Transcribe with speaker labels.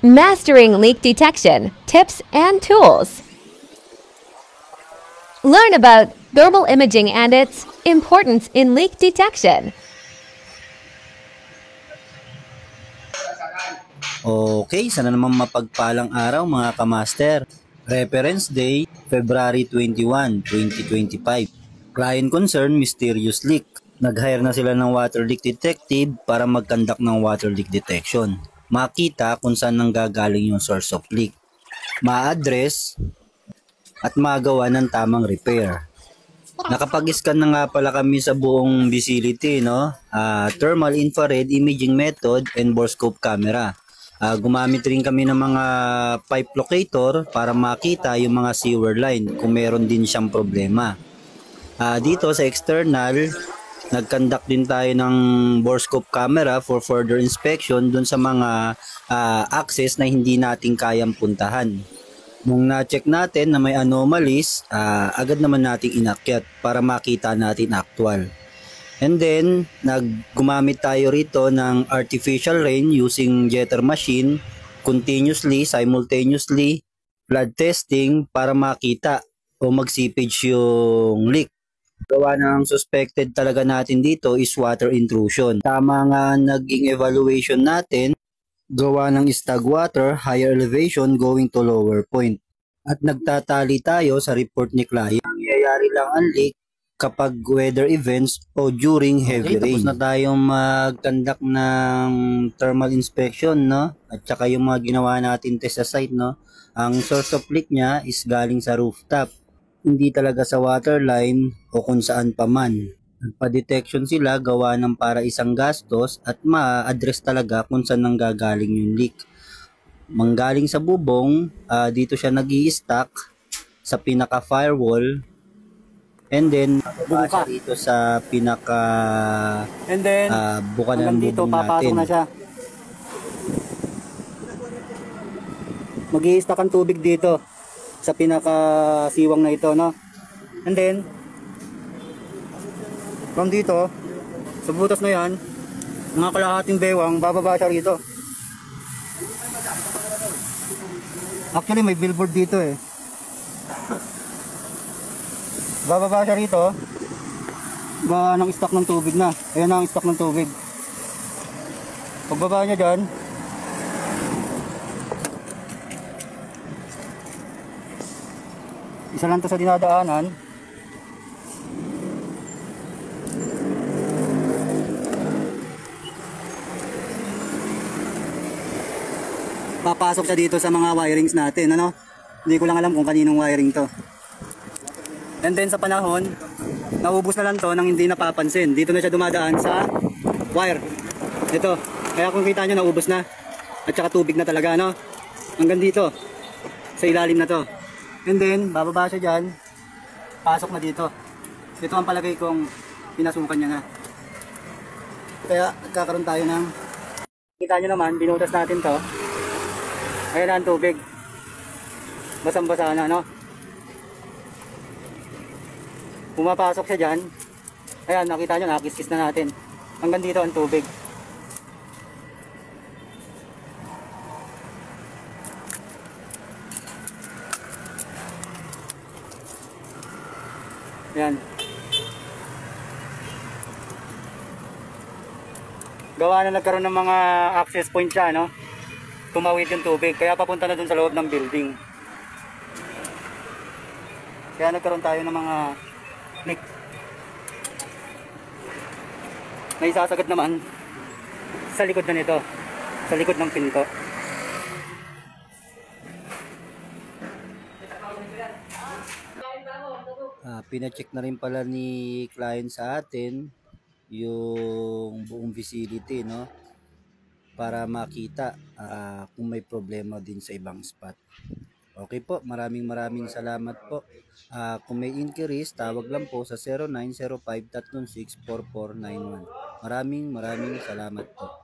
Speaker 1: Mastering leak detection, tips and tools. Learn about thermal imaging and its importance in leak detection.
Speaker 2: Okay, sana naman mapagpalang araw mga kamaster. Reference Day, February 21, 2025. Client concern, mysterious leak. Nag-hire na sila ng water leak detective para mag-conduct ng water leak detection. Makita kung saan nanggagaling yung source of leak. Ma-address at magawa ng tamang repair. Nakapag-scan na nga pala kami sa buong facility, no? Thermal infrared imaging method and borescope camera. Gumamit rin kami ng mga pipe locator para makita yung mga sewer line kung meron din siyang problema. Dito sa external, nag-conduct din tayo ng borescope camera for further inspection dun sa mga access na hindi natin kayang puntahan. Nung na-check natin na may anomalies, agad naman nating inakyat para makita natin actual. And then, gumamit tayo rito ng artificial rain using jetter machine, continuously, simultaneously, flood testing para makita o mag-seepage yung leak. Gawa ng suspected talaga natin dito is water intrusion. Tama nga naging evaluation natin, gawa ng stag water, higher elevation going to lower point. At nagtatali tayo sa report ni client. Nangyayari lang ang leak kapag weather events o during heavy rain. Tapos na tayong mag-conduct ng thermal inspection, no? At saka yung mga ginawa natin test sa site, no? Ang source of leak niya is galing sa rooftop. Hindi talaga sa water line o kung saan pa man. Nagpa-detection sila gawa ng para isang gastos at ma-address talaga kung saan nanggagaling yung leak. Manggaling sa bubong, dito siya nag-i-stack sa pinaka firewall. And then, buka dito sa pinaka buka ng
Speaker 3: dito,
Speaker 2: bubong
Speaker 3: papasok
Speaker 2: natin.
Speaker 3: na siya. Mag-i-stack ang tubig dito sa pinaka siwang na ito, no? And then, from dito, sa butas na yan, mga kalahating bewang, bababa siya rito. Actually, may billboard dito eh. Bababa siya rito. Ba ng stock ng tubig na. Ayan na ang stock ng tubig. Pagbaba niya dyan, isa lang to sa dinadaanan. Papasok siya dito sa mga wirings natin, ano? Hindi ko lang alam kung kaninong wiring to. And then sa panahon, naubos na lang to nang hindi napapansin. Dito na siya dumadaan sa wire. Ito. Kaya kung kita nyo, naubos na. At saka tubig na talaga, no? Hanggang dito. Sa ilalim na to. And then, bababa siya dyan. Pasok na dito. Ito ang palagay kong pinasukan niya na. Kaya, nagkakaroon tayo ng... Kita nyo naman, binutas natin to. Ayan na ang tubig. Basang-basa na, no? Pumapasok siya dyan. Ayan, nakita nyo, nakikis-kis na natin. Hanggang dito ang tubig. Ayan. Gawa na nagkaroon ng mga access point siya, no? Tumawid yung tubig. Kaya papunta na dun sa loob ng building. Kaya nagkaroon tayo ng mga leak. May sasagad naman sa likod na nito, sa likod ng pinto.
Speaker 2: Pina-check na rin pala ni client sa atin yung buong facility, no? Para makita kung may problema din sa ibang spot. Okay po, maraming salamat po. Kung may inquiries, tawag lang po sa 0905-316-4491. Maraming salamat po.